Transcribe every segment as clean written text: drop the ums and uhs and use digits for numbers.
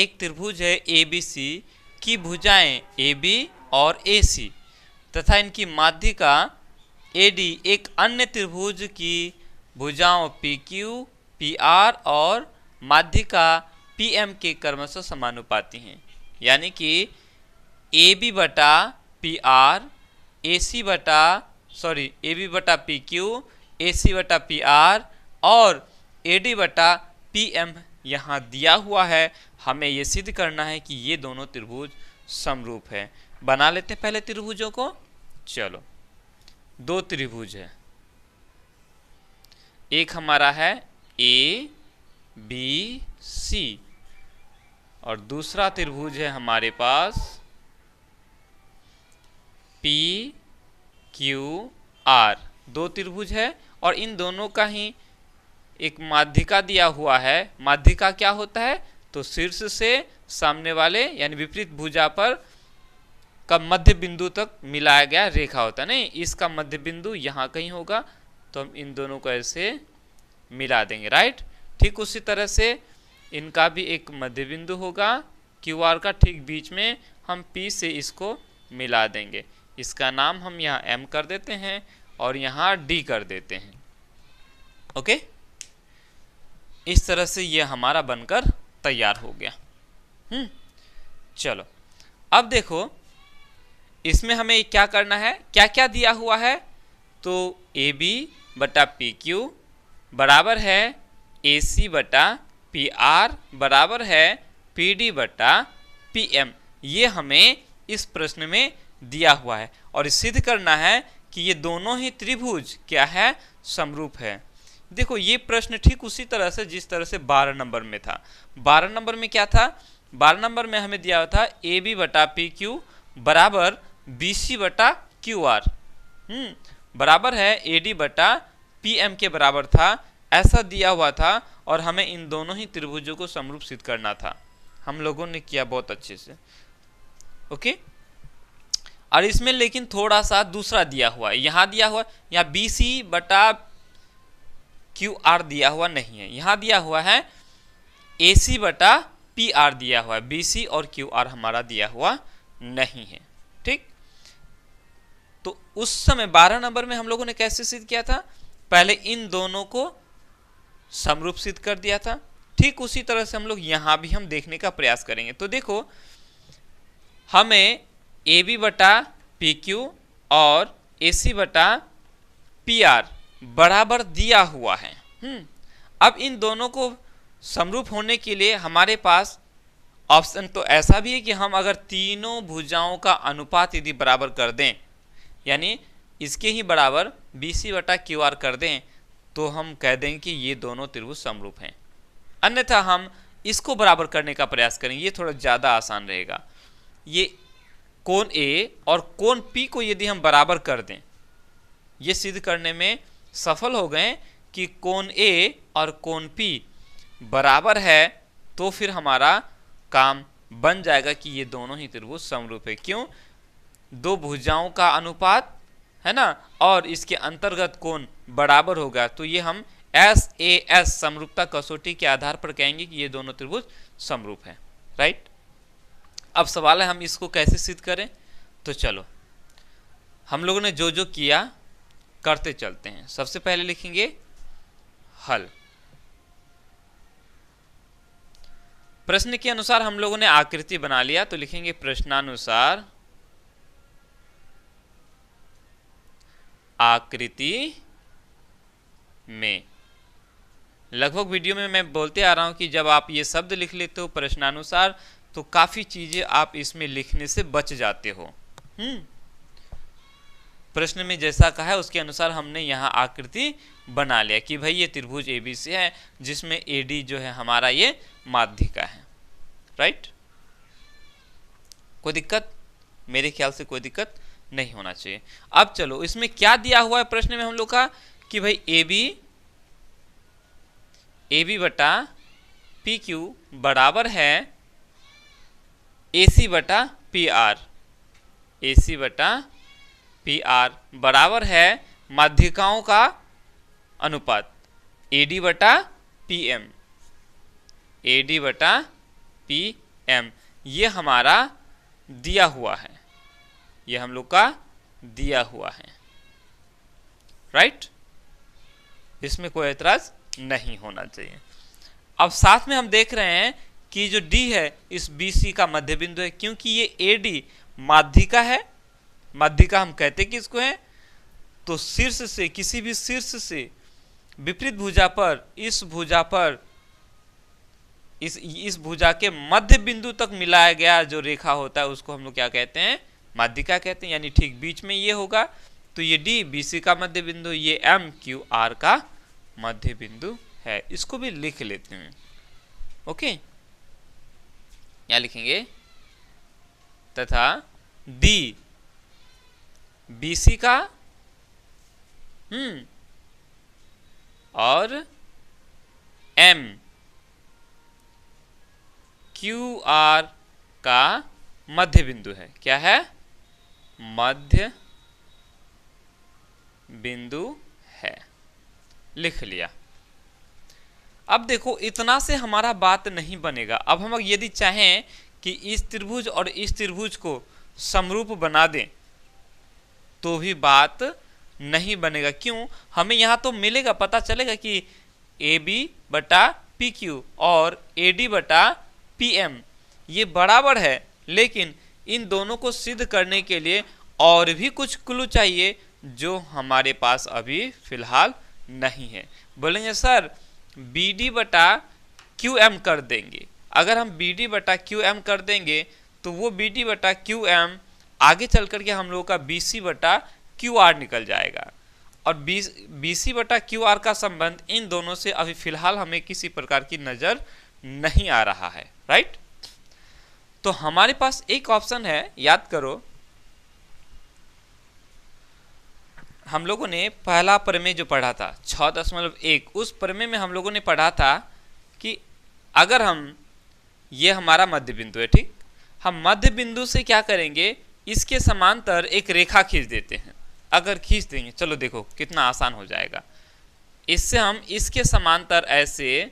एक त्रिभुज है ABC की भुजाएं AB और AC तथा इनकी माध्यिका AD एक अन्य त्रिभुज की भुजाओं PQ, PR और माध्यिका PM के क्रमशः समानुपाती हैं। यानी कि AB बटा PR, AB बटा PQ, AC बटा PR और AD बटा PM यहाँ दिया हुआ है। हमें ये सिद्ध करना है कि ये दोनों त्रिभुज समरूप है। बना लेते हैं पहले त्रिभुजों को। चलो, दो त्रिभुज है, एक हमारा है ABC और दूसरा त्रिभुज है हमारे पास PQR। दो त्रिभुज है और इन दोनों का ही एक माध्यिका दिया हुआ है। माध्यिका क्या होता है? तो शीर्ष से सामने वाले यानी विपरीत भुजा पर का मध्य बिंदु तक मिलाया गया रेखा होता है। नहीं, इसका मध्य बिंदु यहाँ कहीं होगा तो हम इन दोनों को ऐसे मिला देंगे, राइट। ठीक उसी तरह से इनका भी एक मध्य बिंदु होगा QR का, ठीक बीच में हम P से इसको मिला देंगे। इसका नाम हम यहाँ M कर देते हैं और यहाँ D कर देते हैं। ओके, इस तरह से ये हमारा बनकर तैयार हो गया। चलो, अब देखो इसमें हमें क्या करना है, क्या क्या दिया हुआ है। तो AB बटा PQ बराबर है AC बटा PR बराबर है PD बटा PM। ये हमें इस प्रश्न में दिया हुआ है और सिद्ध करना है कि ये दोनों ही त्रिभुज क्या है, समरूप है। देखो ये प्रश्न ठीक उसी तरह से जिस तरह से 12 नंबर में था। 12 नंबर में क्या था? 12 नंबर में हमें दिया हुआ था AB बटा PQ बराबर BC बटा QR बराबर है AD बटा PM के बराबर था, ऐसा दिया हुआ था और हमें इन दोनों ही त्रिभुजों को समरूप सिद्ध करना था। हम लोगों ने किया बहुत अच्छे से। ओके, और इसमें लेकिन थोड़ा सा दूसरा दिया हुआ है। यहाँ दिया हुआ, यहाँ BC बटा QR दिया हुआ नहीं है, यहाँ दिया हुआ है AC बटा PR दिया हुआ है। BC और QR हमारा दिया हुआ नहीं है। ठीक, तो उस समय 12 नंबर में हम लोगों ने कैसे सिद्ध किया था? पहले इन दोनों को समरूप सिद्ध कर दिया था। ठीक उसी तरह से हम लोग यहाँ भी हम देखने का प्रयास करेंगे। तो देखो हमें AB बटा PQ और AC बटा PR बराबर दिया हुआ है। अब इन दोनों को समरूप होने के लिए हमारे पास ऑप्शन तो ऐसा भी है कि हम अगर तीनों भुजाओं का अनुपात यदि बराबर कर दें, यानी इसके ही बराबर BC बटा QR कर दें, तो हम कह देंगे कि ये दोनों त्रिभुज समरूप हैं। अन्यथा हम इसको बराबर करने का प्रयास करेंगे, ये थोड़ा ज़्यादा आसान रहेगा। ये कोण A और कोण P को यदि हम बराबर कर दें, ये सिद्ध करने में सफल हो गए कि कोण A और कोण P बराबर है, तो फिर हमारा काम बन जाएगा कि ये दोनों ही त्रिभुज समरूप है। क्यों? दो भुजाओं का अनुपात है ना, और इसके अंतर्गत कोण बराबर होगा, तो ये हम SAS समरूपता कसौटी के आधार पर कहेंगे कि ये दोनों त्रिभुज समरूप है, राइट। अब सवाल है हम इसको कैसे सिद्ध करें। तो चलो हम लोगों ने जो जो किया करते चलते हैं। सबसे पहले लिखेंगे हल। प्रश्न के अनुसार हम लोगों ने आकृति बना लिया, तो लिखेंगे प्रश्नानुसार आकृति में। लगभग वीडियो में मैं बोलते आ रहा हूं कि जब आप ये शब्द लिख लेते हो प्रश्नानुसार, तो काफी चीजें आप इसमें लिखने से बच जाते हो। प्रश्न में जैसा कहा है उसके अनुसार हमने यहाँ आकृति बना लिया कि भाई ये त्रिभुज ABC है, जिसमें AD जो है हमारा ये माध्यिका है, राइट। कोई दिक्कत? मेरे ख्याल से कोई दिक्कत नहीं होना चाहिए। अब चलो इसमें क्या दिया हुआ है प्रश्न में हम लोग का कि भाई AB बटा PQ बराबर है AC बटा PR। AC बटा PR बराबर है माध्यिकाओं का अनुपात AD बटा PM। AD बटा एम, ये हमारा दिया हुआ है, ये हम लोग का दिया हुआ है, राइट। इसमें कोई एतराज नहीं होना चाहिए। अब साथ में हम देख रहे हैं कि जो डी है इस BC का मध्य बिंदु है, क्योंकि ये AD माध्यिका है। माध्यिका हम कहते किसको है, तो शीर्ष से, किसी भी शीर्ष से विपरीत भुजा पर, इस भुजा पर, इस भुजा के मध्य बिंदु तक मिलाया गया जो रेखा होता है उसको हम लोग क्या कहते हैं, माध्यिका कहते हैं। यानी ठीक बीच में ये होगा, तो ये D BC का मध्य बिंदु, ये MQR का मध्य बिंदु है। इसको भी लिख लेते हैं, ओके। क्या लिखेंगे, तथा D BC का और MQR का मध्य बिंदु है। क्या है, मध्य बिंदु है, लिख लिया। अब देखो इतना से हमारा बात नहीं बनेगा। अब हम यदि चाहें कि इस त्रिभुज और इस त्रिभुज को समरूप बना दें तो भी बात नहीं बनेगा। क्यों, हमें यहाँ तो मिलेगा, पता चलेगा कि AB बटा PQ और AD बटा PM ये बराबर है, लेकिन इन दोनों को सिद्ध करने के लिए और भी कुछ क्लू चाहिए जो हमारे पास अभी फिलहाल नहीं है। बोलेंगे सर BD बटा QM कर देंगे। अगर हम BD बटा QM कर देंगे तो वो BD बटा QM आगे चल करके हम लोगों का BC बटा QR निकल जाएगा, और BC बटा QR का संबंध इन दोनों से अभी फिलहाल हमें किसी प्रकार की नज़र नहीं आ रहा है, राइट। तो हमारे पास एक ऑप्शन है, याद करो हम लोगों ने पहला प्रमेय जो पढ़ा था 6.1, उस प्रमेय में हम लोगों ने पढ़ा था कि अगर हम, ये हमारा मध्य बिंदु है, ठीक, हम मध्य बिंदु से क्या करेंगे, इसके समांतर एक रेखा खींच देते हैं। अगर खींच देंगे, चलो देखो कितना आसान हो जाएगा। इससे हम इसके समांतर ऐसे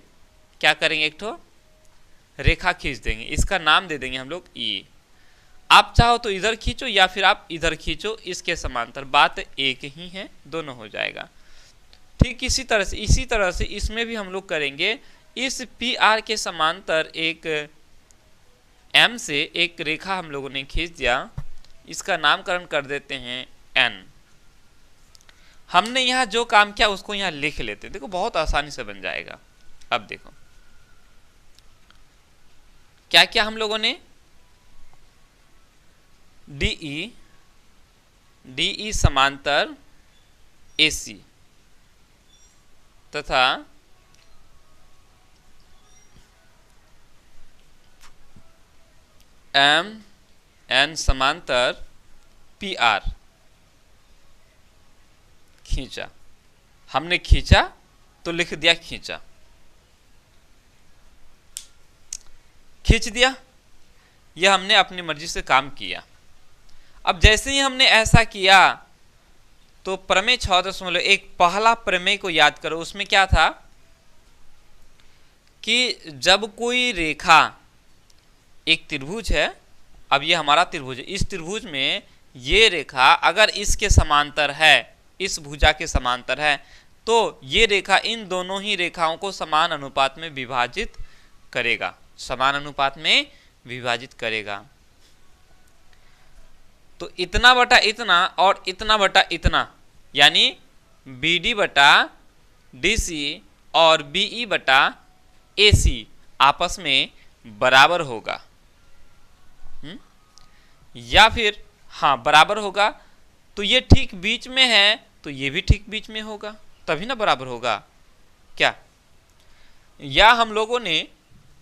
क्या करेंगे, एक ठो रेखा खींच देंगे, इसका नाम दे देंगे हम लोग E। आप चाहो तो इधर खींचो या फिर आप इधर खींचो, इसके समांतर, बात एक ही है, दोनों हो जाएगा। ठीक इसी तरह से इसमें भी हम लोग करेंगे। इस PR के समांतर एक M से एक रेखा हम लोगों ने खींच दिया, इसका नामकरण कर देते हैं N। हमने यहाँ जो काम किया उसको यहाँ लिख लेते हैं, देखो बहुत आसानी से बन जाएगा। अब देखो क्या क्या हम लोगों ने, DE समांतर AC तथा MN समांतर PR खींचा। हमने खींचा तो लिख दिया खींचा, खींच दिया, यह हमने अपनी मर्जी से काम किया। अब जैसे ही हमने ऐसा किया तो प्रमेय 6.1 पहला प्रमेय को याद करो, उसमें क्या था कि जब कोई रेखा, एक त्रिभुज है, अब ये हमारा त्रिभुज है, इस त्रिभुज में ये रेखा अगर इसके समांतर है, इस भुजा के समांतर है, तो ये रेखा इन दोनों ही रेखाओं को समान अनुपात में विभाजित करेगा, समान अनुपात में विभाजित करेगा। तो इतना बटा इतना और इतना बटा इतना, यानी BD बटा DC और BE बटा AC आपस में बराबर होगा, या फिर हाँ बराबर होगा। तो ये ठीक बीच में है तो ये भी ठीक बीच में होगा, तभी ना बराबर होगा क्या। या हम लोगों ने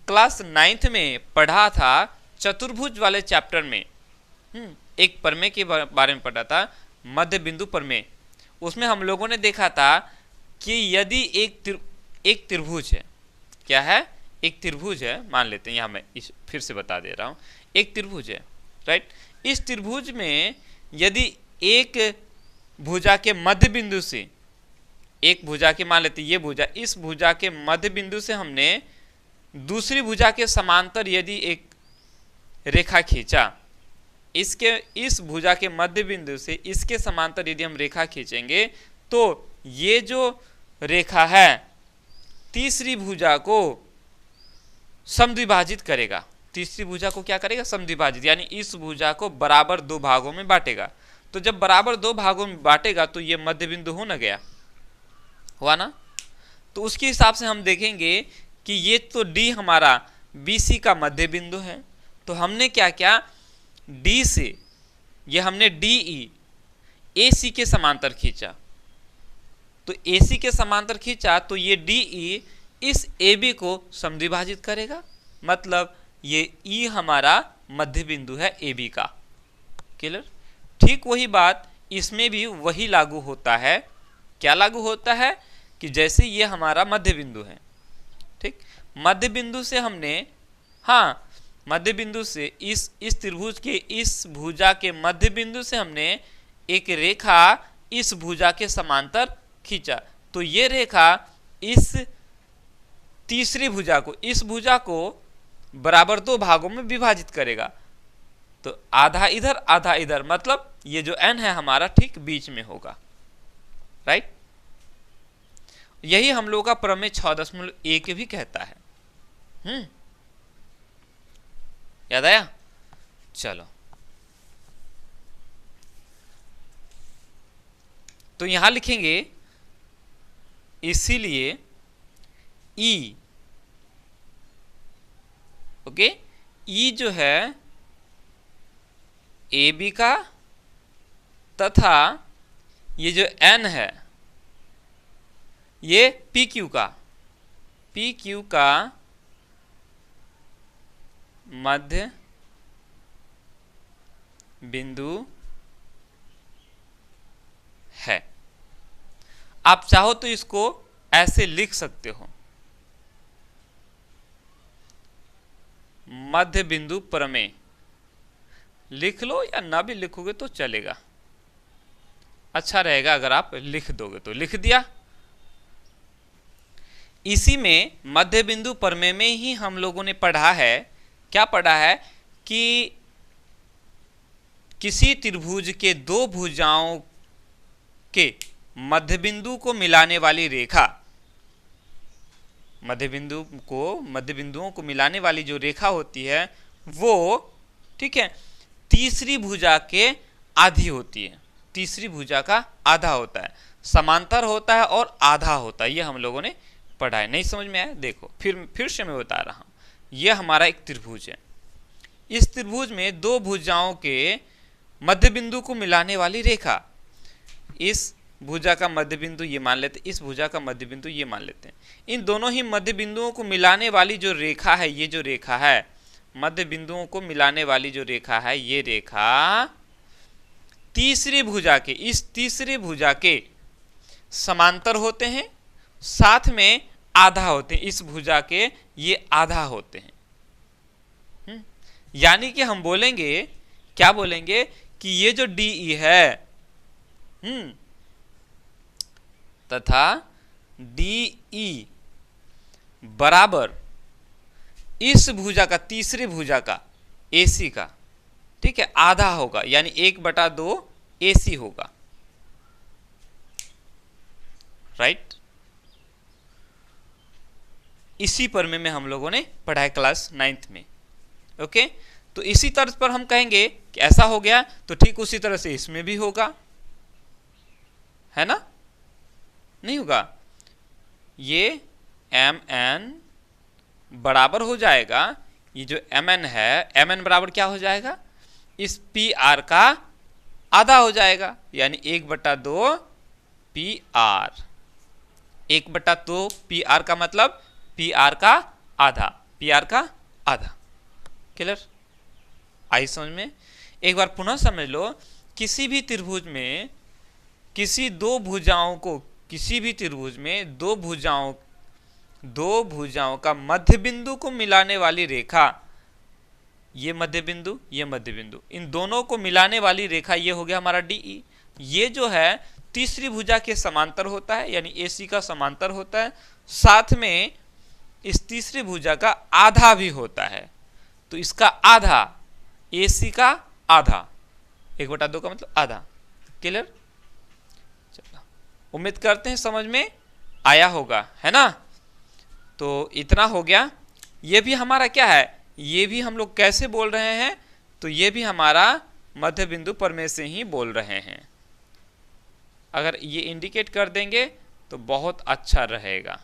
क्लास 9th में पढ़ा था चतुर्भुज वाले चैप्टर में, एक प्रमेय के बारे में पढ़ा था, मध्य बिंदु प्रमेय। उसमें हम लोगों ने देखा था कि यदि एक त्रिभुज है, क्या है, एक त्रिभुज है, मान लेते हैं, यहाँ मैं फिर से बता दे रहा हूँ, एक त्रिभुज है, राइट। इस त्रिभुज में यदि एक भुजा के मध्य बिंदु से, एक भुजा के, मान लेते ये भुजा, इस भुजा के मध्य बिंदु से हमने दूसरी भुजा के समांतर यदि एक रेखा खींचा, इसके इस भुजा के मध्य बिंदु से इसके समांतर यदि हम रेखा खींचेंगे तो ये जो रेखा है तीसरी भुजा को समद्विभाजित करेगा। तीसरी भुजा को क्या करेगा? समद्विभाजित, यानी इस भुजा को बराबर दो भागों में बांटेगा। तो जब बराबर दो भागों में बांटेगा तो ये मध्य बिंदु हो न गया, हुआ ना। तो उसके हिसाब से हम देखेंगे कि ये तो डी हमारा BC का मध्य बिंदु है, तो हमने क्या किया, D से ये हमने DE AC के समांतर खींचा। तो AC के समांतर खींचा तो ये DE इस AB को समद्विभाजित करेगा, मतलब ये E हमारा मध्य बिंदु है AB का। क्लियर? ठीक वही बात इसमें भी वही लागू होता है। क्या लागू होता है कि जैसे ये हमारा मध्य बिंदु है, ठीक, मध्य बिंदु से हमने, हाँ, मध्य बिंदु से इस त्रिभुज के इस भुजा के मध्य बिंदु से हमने एक रेखा इस भुजा के समांतर खींचा। तो ये रेखा इस तीसरी भुजा को, इस भुजा को बराबर दो भागों में विभाजित करेगा। तो आधा इधर आधा इधर, मतलब ये जो n है हमारा ठीक बीच में होगा, राइट। यही हम लोग का प्रमेय 6.1 भी कहता है। याद आया? चलो, तो यहां लिखेंगे इसीलिए E, ओके, E जो है AB का तथा ये जो N है ये PQ का मध्य बिंदु है। आप चाहो तो इसको ऐसे लिख सकते हो, मध्य बिंदु प्रमेय लिख लो, या ना भी लिखोगे तो चलेगा, अच्छा रहेगा अगर आप लिख दोगे तो। लिख दिया। इसी में मध्य बिंदु प्रमेय में ही हम लोगों ने पढ़ा है, क्या पढ़ा है कि किसी त्रिभुज के दो भुजाओं के मध्य बिंदु को मिलाने वाली रेखा, मध्य बिंदुओं को मिलाने वाली जो रेखा होती है वो, ठीक है, तीसरी भुजा के आधी होती है। तीसरी भुजा का आधा होता है, समांतर होता है और आधा होता है। ये हम लोगों ने पढ़ा है। नहीं समझ में आया? देखो फिर से मैं बता रहा हूं। यह हमारा एक त्रिभुज है। इस त्रिभुज में दो भुजाओं के मध्य बिंदु को मिलाने वाली रेखा, इस भुजा का मध्य बिंदु ये मान लेते, इस भुजा का मध्य बिंदु ये मान लेते हैं। इन दोनों ही मध्य बिंदुओं को मिलाने वाली जो रेखा है, ये जो रेखा है, मध्य बिंदुओं को मिलाने वाली जो रेखा है, ये रेखा तीसरी भुजा के, इस तीसरी भुजा के समांतर होते हैं, साथ में आधा होते हैं। इस भुजा के ये आधा होते हैं। यानी कि हम बोलेंगे, क्या बोलेंगे कि ये जो DE है तथा DE बराबर इस भुजा का, तीसरी भुजा का, AC का, ठीक है, आधा होगा, यानी 1/2 AC होगा, राइट। इसी प्रमेय में हम लोगों ने पढ़ा है क्लास 9th में। ओके, तो इसी तर्ज पर हम कहेंगे कि ऐसा हो गया, तो ठीक उसी तरह से इसमें भी होगा, है ना? नहीं होगा? ये MN बराबर हो जाएगा, ये जो MN है, MN बराबर क्या हो जाएगा? इस PR का आधा हो जाएगा, यानी 1/2 PR। 1/2 PR का मतलब PR का आधा, PR का आधा। क्लियर? आई समझ में? एक बार पुनः समझ लो, किसी भी त्रिभुज में किसी दो भुजाओं को, किसी भी त्रिभुज में दो भुजाओं का मध्य बिंदु को मिलाने वाली रेखा, ये मध्य बिंदु, ये मध्य बिंदु, इन दोनों को मिलाने वाली रेखा ये हो गया हमारा DE। ये जो है तीसरी भुजा के समांतर होता है, यानी AC का समांतर होता है, साथ में इस तीसरी भुजा का आधा भी होता है। तो इसका आधा, AC का आधा, 1/2 का मतलब आधा। क्लियर? चलो, उम्मीद करते हैं समझ में आया होगा, है ना। तो इतना हो गया। ये भी हमारा क्या है, ये भी हम लोग कैसे बोल रहे हैं, तो ये भी हमारा मध्य बिंदु प्रमेय से ही बोल रहे हैं। अगर ये इंडिकेट कर देंगे तो बहुत अच्छा रहेगा।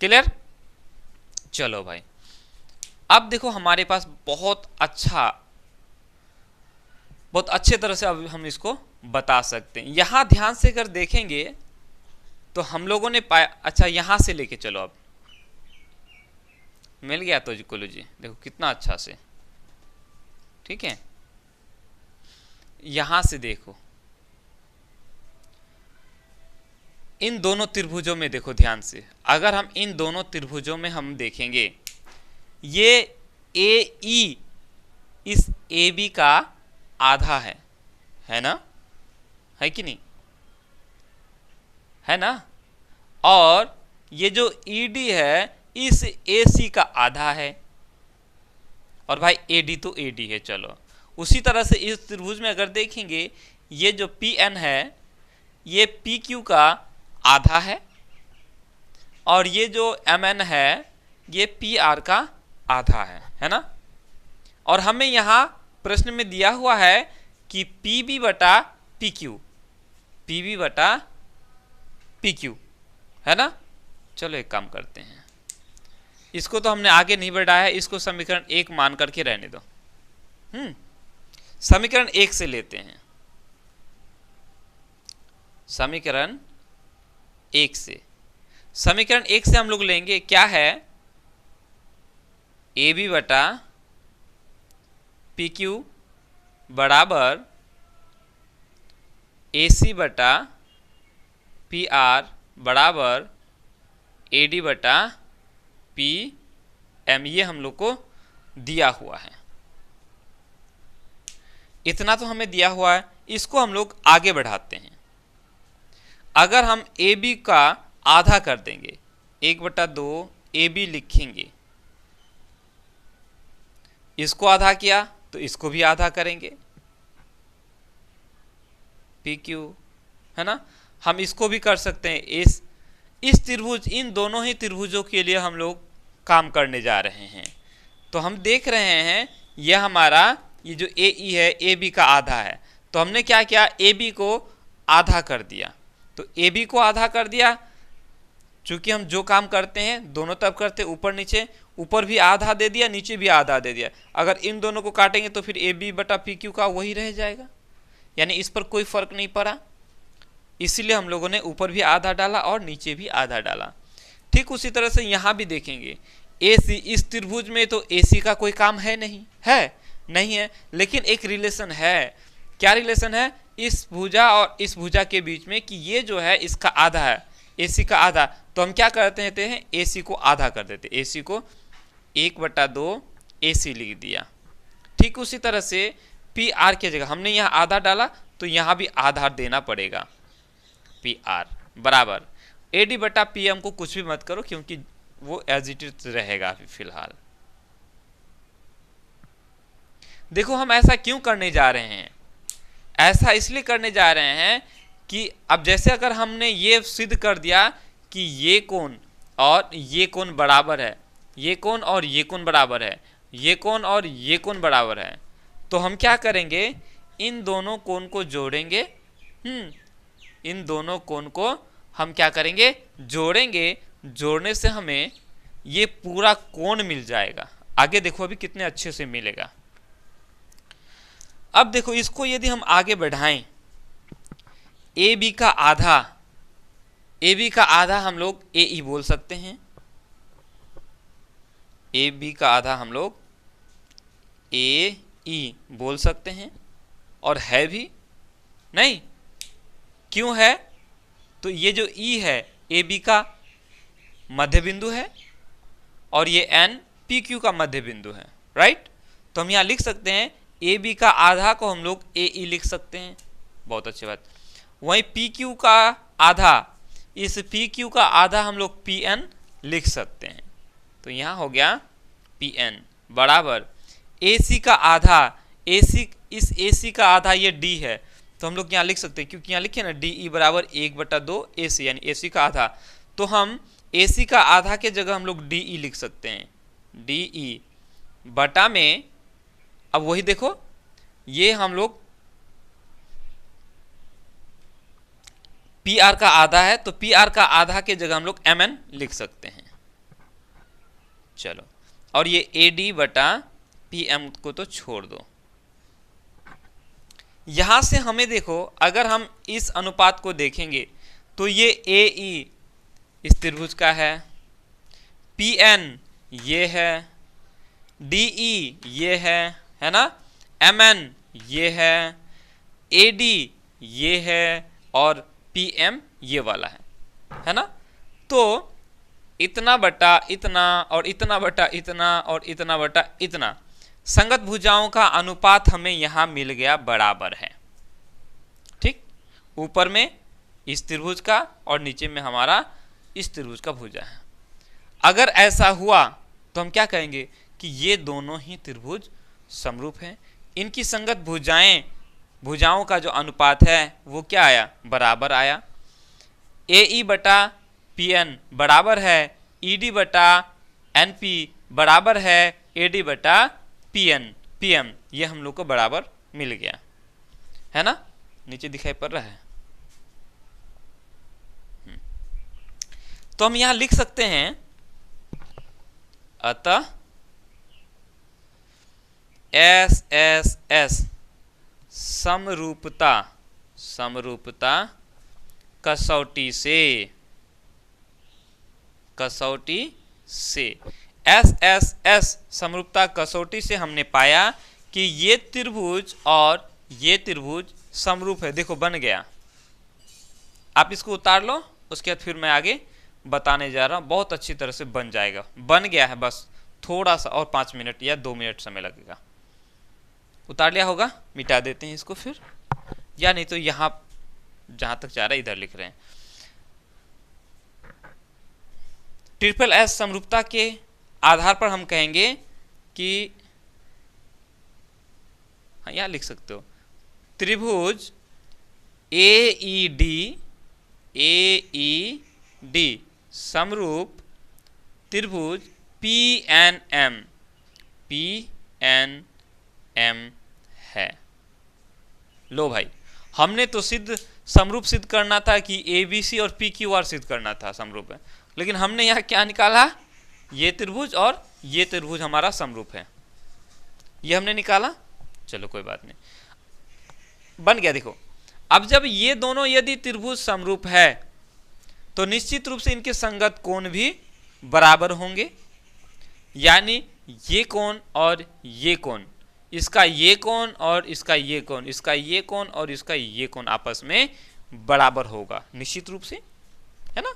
क्लियर? चलो भाई, अब देखो हमारे पास बहुत अच्छे तरह से अब हम इसको बता सकते हैं। यहां ध्यान से अगर देखेंगे तो हम लोगों ने पाया, अच्छा यहां से लेके चलो, अब मिल गया तो कुल्लू जी, देखो कितना अच्छा से, ठीक है। यहां से देखो, इन दोनों त्रिभुजों में देखो ध्यान से, अगर हम इन दोनों त्रिभुजों में हम देखेंगे, ये AE इस AB का आधा है ना, है कि नहीं, है ना। और ये जो ED है इस AC का आधा है, और भाई AD तो AD है। चलो, उसी तरह से इस त्रिभुज में अगर देखेंगे, ये जो PN है ये PQ का आधा है, और ये जो MN है ये PR का आधा है ना। और हमें यहाँ प्रश्न में दिया हुआ है कि PB बटा PQ, है ना। चलो एक काम करते हैं, इसको तो हमने आगे नहीं बढ़ाया है, इसको समीकरण 1 मान करके रहने दो। समीकरण 1 से लेते हैं, समीकरण 1 से हम लोग लेंगे क्या है, AB बटा PQ बराबर AC बटा PR बराबर AD बटा PM, ये हम लोग को दिया हुआ है। इतना तो हमें दिया हुआ है, इसको हम लोग आगे बढ़ाते हैं। अगर हम AB का आधा कर देंगे, 1/2 AB लिखेंगे, इसको आधा किया तो इसको भी आधा करेंगे, PQ, है ना। हम इसको भी कर सकते हैं। इस त्रिभुज, इन दोनों ही त्रिभुजों के लिए हम लोग काम करने जा रहे हैं। तो हम देख रहे हैं यह हमारा ये जो AE है AB का आधा है, तो हमने क्या किया, AB को आधा कर दिया। तो AB को आधा कर दिया, चूंकि हम जो काम करते हैं दोनों तरफ करते, ऊपर नीचे, ऊपर भी आधा दे दिया, नीचे भी आधा दे दिया। अगर इन दोनों को काटेंगे तो फिर AB बटा PQ का वही रह जाएगा, यानी इस पर कोई फर्क नहीं पड़ा। इसीलिए हम लोगों ने ऊपर भी आधा डाला और नीचे भी आधा डाला। ठीक उसी तरह से यहाँ भी देखेंगे, AC, इस त्रिभुज में तो AC का कोई काम है नहीं है, लेकिन एक रिलेशन है। क्या रिलेशन है, इस भुजा और इस भुजा के बीच में, कि ये जो है इसका आधा है, AC का आधा, तो हम क्या करते हैं, AC को आधा कर देते, AC को 1/2 AC लिख दिया। ठीक उसी तरह से PR की जगह हमने यहाँ आधा डाला, तो यहाँ भी आधा देना पड़ेगा, PR बराबर AD बटा PM को कुछ भी मत करो, क्योंकि वो एज इट इज रहेगा फिलहाल। देखो हम ऐसा क्यों करने जा रहे हैं, ऐसा इसलिए करने जा रहे हैं कि अब जैसे अगर हमने ये सिद्ध कर दिया कि ये कोण और ये कोण बराबर है, ये कोण और ये कोण बराबर है, ये कोण और ये कोण बराबर है, तो हम क्या करेंगे, इन दोनों कोण को जोड़ेंगे। इन दोनों कोण को हम क्या करेंगे, जोड़ेंगे। जोड़ने से हमें ये पूरा कोण मिल जाएगा। आगे देखो अभी कितने अच्छे से मिलेगा। अब देखो इसको यदि हम आगे बढ़ाएं, AB का आधा हम लोग AE बोल सकते हैं, AB का आधा हम लोग AE बोल सकते हैं, और है भी नहीं, क्यों है, तो ये जो E है AB का मध्य बिंदु है, और ये N PQ का मध्य बिंदु है, राइट। तो हम यहाँ लिख सकते हैं AB का आधा को हम लोग AE लिख सकते हैं, बहुत अच्छी बात। वहीं PQ का आधा, इस PQ का आधा हम लोग PN लिख सकते हैं। तो यहाँ हो गया PN बराबर AC का आधा, AC इस AC का आधा ये D है, तो हम लोग यहाँ लिख सकते हैं, क्योंकि यहाँ लिखे ना DE बराबर 1/2 AC, यानी AC का आधा। तो हम AC का आधा के जगह हम लोग DE लिख सकते हैं, DE बटा में, अब वही देखो ये हम लोग PR का आधा है, तो PR का आधा के जगह हम लोग MN लिख सकते हैं। चलो, और ये AD बटा PM को तो छोड़ दो। यहां से हमें देखो, अगर हम इस अनुपात को देखेंगे तो ये AE इस त्रिभुज का है, PN ये है, DE ये है ना, MN ये है, AD ये है, और PM ये वाला है ना। तो इतना बटा इतना और इतना बटा इतना और इतना बटा इतना, संगत भुजाओं का अनुपात हमें यहां मिल गया, बराबर है। ठीक, ऊपर में इस त्रिभुज का और नीचे में हमारा इस त्रिभुज का भुजा है। अगर ऐसा हुआ तो हम क्या कहेंगे कि ये दोनों ही त्रिभुज समरूप हैं। इनकी संगत भुजाओं का जो अनुपात है वो क्या आया, बराबर आया। AE बटा PN बराबर है ED बटा NP बराबर है AD बटा PM, ये हम लोग को बराबर मिल गया है ना, नीचे दिखाई पड़ रहा है। तो हम यहां लिख सकते हैं, अतः SSS समरूपता कसौटी से SSS समरूपता कसौटी से हमने पाया कि ये त्रिभुज और ये त्रिभुज समरूप है। देखो बन गया, आप इसको उतार लो, उसके बाद फिर मैं आगे बताने जा रहा हूं, बहुत अच्छी तरह से बन जाएगा। बन गया है, बस थोड़ा सा और 5 मिनट या 2 मिनट समय लगेगा। उतार लिया होगा, मिटा देते हैं इसको फिर, या नहीं तो यहां जहां तक जा रहा है इधर लिख रहे हैं। SSS समरूपता के आधार पर हम कहेंगे कि, हाँ यहां लिख सकते हो, त्रिभुज AED समरूप त्रिभुज PNM है। लो भाई, हमने तो समरूप सिद्ध करना था कि ABC और PQR सिद्ध करना था समरूप है, लेकिन हमने यहाँ क्या निकाला, ये त्रिभुज और ये त्रिभुज हमारा समरूप है, ये हमने निकाला। चलो कोई बात नहीं, बन गया। देखो अब जब ये दोनों यदि त्रिभुज समरूप है तो निश्चित रूप से इनके संगत कोण भी बराबर होंगे, यानी ये कोण और ये कोण, इसका ये कोण और इसका ये कोण, इसका ये कोण और इसका ये कोण आपस में बराबर होगा निश्चित रूप से, है ना।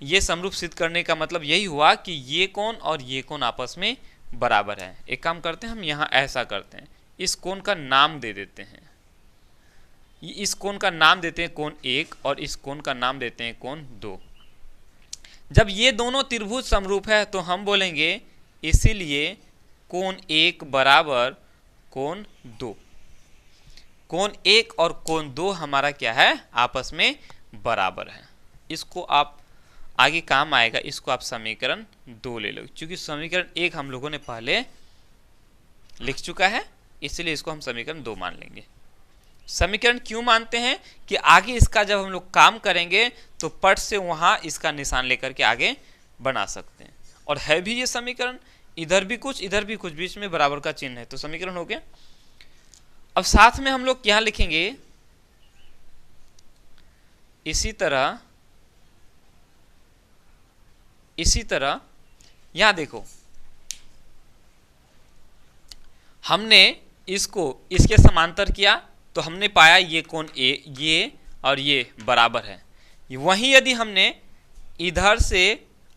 ये समरूप सिद्ध करने का मतलब यही हुआ कि ये कोण और ये कोण आपस में बराबर है। एक काम करते हैं, हम यहां ऐसा करते हैं, इस कोण का नाम दे देते हैं, इस कोण का नाम देते हैं कोण 1 और इस कोण का नाम देते हैं कोण 2। जब ये दोनों त्रिभुज समरूप है तो हम बोलेंगे इसीलिए कोण 1 बराबर कोण 2। कोण 1 और कोण 2 हमारा क्या है, आपस में बराबर है। इसको आप आगे काम आएगा, इसको आप समीकरण 2 ले लो, क्योंकि समीकरण 1 हम लोगों ने पहले लिख चुका है, इसलिए इसको हम समीकरण 2 मान लेंगे। समीकरण क्यों मानते हैं कि आगे इसका जब हम लोग काम करेंगे तो पट से वहां इसका निशान लेकर के आगे बना सकते हैं, और है भी ये समीकरण, इधर भी कुछ इधर भी कुछ, बीच में बराबर का चिन्ह है, तो समीकरण हो गया। अब साथ में हम लोग यहां लिखेंगे इसी तरह यहां देखो, हमने इसको इसके समांतर किया तो हमने पाया ये कोण ये और ये बराबर है। वहीं यदि हमने इधर से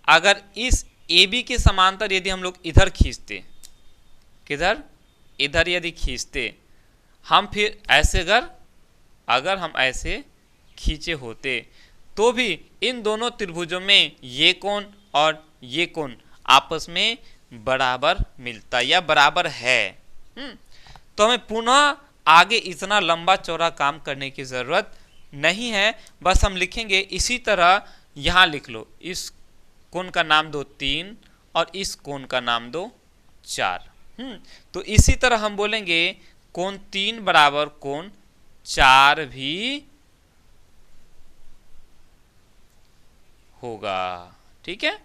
अगर इस AB के समांतर यदि हम लोग इधर खींचते, किधर, इधर यदि खींचते हम, फिर ऐसे अगर हम ऐसे खींचे होते तो भी इन दोनों त्रिभुजों में ये कोण और ये कोण आपस में बराबर मिलता या बराबर है। तो हमें पुनः आगे इतना लंबा चौड़ा काम करने की जरूरत नहीं है, बस हम लिखेंगे इसी तरह। यहां लिख लो, इस कोण का नाम दो 3 और इस कोण का नाम दो 4। तो इसी तरह हम बोलेंगे कोण 3 बराबर कोण 4 भी होगा। ठीक है,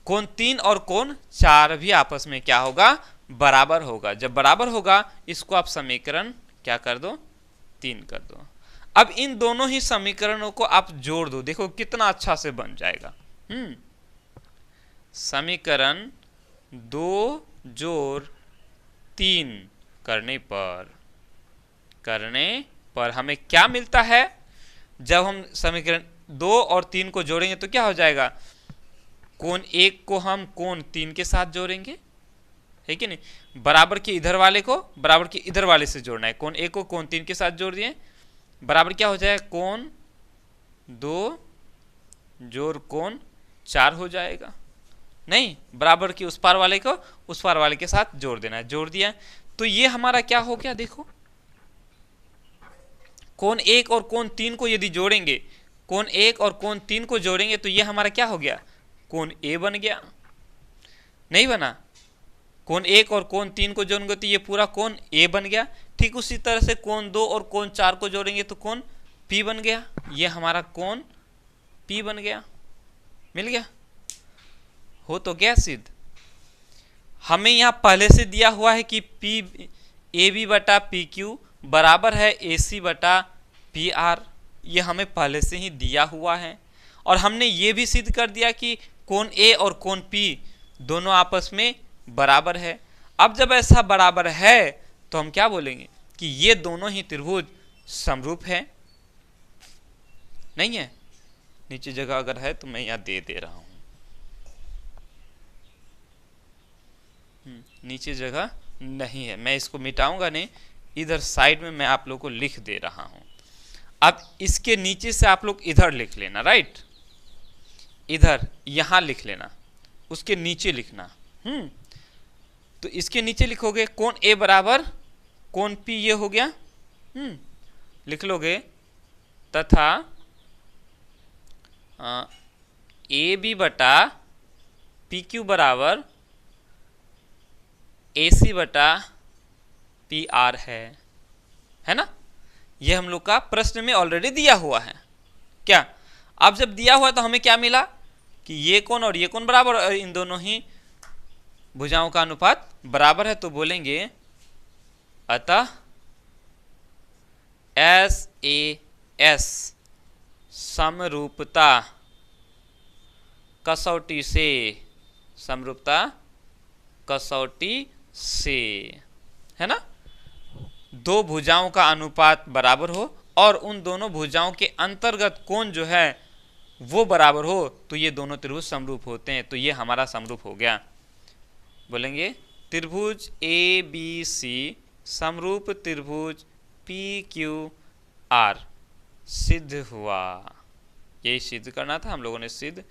कोण 3 और कोण 4 भी आपस में क्या होगा, बराबर होगा। जब बराबर होगा इसको आप समीकरण क्या कर दो, 3 कर दो। अब इन दोनों ही समीकरणों को आप जोड़ दो, देखो कितना अच्छा से बन जाएगा। समीकरण 2 जोड़ 3 करने पर हमें क्या मिलता है। जब हम समीकरण 2 और 3 को जोड़ेंगे तो क्या हो जाएगा, कोण 1 को हम कोण 3 के साथ जोड़ेंगे, है कि नहीं। बराबर के इधर वाले को बराबर के इधर वाले से जोड़ना है। कोण 1 को कोण 3 के साथ जोड़ दिए, बराबर क्या हो जाएगा, कोण 2 जोड़ कोण 4 हो जाएगा। नहीं, बराबर की उस पार वाले को उस पार वाले के साथ जोड़ देना है। जोड़ दिया तो ये हमारा क्या हो गया, देखो कोण 1 और कोण 3 को यदि जोड़ेंगे, कोण 1 और कोण 3 को जोड़ेंगे तो ये हमारा क्या हो गया, कोण ए बन गया। नहीं बना, कोण 1 और कोण 3 को जोड़ेंगे तो ये पूरा कोण ए बन गया। ठीक उसी तरह से कोण 2 और कोण 4 को जोड़ेंगे तो कोण पी बन गया। ये हमारा कोण पी बन गया, मिल गया, हो तो गया सिद्ध। हमें यहां पहले से दिया हुआ है कि पी ए बी बटा पी क्यू बराबर है ए सी बटा पी आर, ये हमें पहले से ही दिया हुआ है। और हमने ये भी सिद्ध कर दिया कि कोण ए और कोण पी दोनों आपस में बराबर है। अब जब ऐसा बराबर है तो हम क्या बोलेंगे कि ये दोनों ही त्रिभुज समरूप है। नहीं है, नीचे जगह अगर है तो मैं यहां दे रहा हूं, नीचे जगह नहीं है, मैं इसको मिटाऊंगा नहीं, इधर साइड में मैं आप लोग को लिख दे रहा हूं। अब इसके नीचे से आप लोग इधर लिख लेना, राइट, इधर यहां लिख लेना, उसके नीचे लिखना। तो इसके नीचे लिखोगे कोण ए बराबर कोण पी, ये हो गया, लिख लोगे, तथा ए बी बटा पी क्यू बराबर ए सी बटा पी आर है ना। ये हम लोग का प्रश्न में ऑलरेडी दिया हुआ है। क्या, अब जब दिया हुआ तो हमें क्या मिला कि ये कोण और ये कोण बराबर, और इन दोनों ही भुजाओं का अनुपात बराबर है। तो बोलेंगे अतः एस ए एस समरूपता कसौटी से, समरूपता कसौटी से, है ना, दो भुजाओं का अनुपात बराबर हो और उन दोनों भुजाओं के अंतर्गत कोण जो है वो बराबर हो, तो ये दोनों त्रिभुज समरूप होते हैं। तो ये हमारा समरूप हो गया। बोलेंगे त्रिभुज ए बी सी समरूप त्रिभुज पी क्यू आर सिद्ध हुआ। यही सिद्ध करना था, हम लोगों ने सिद्ध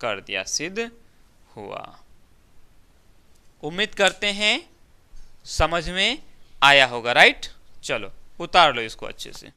कर दिया, सिद्ध हुआ। उम्मीद करते हैं समझ में आया होगा, राइट। चलो उतार लो इसको अच्छे से।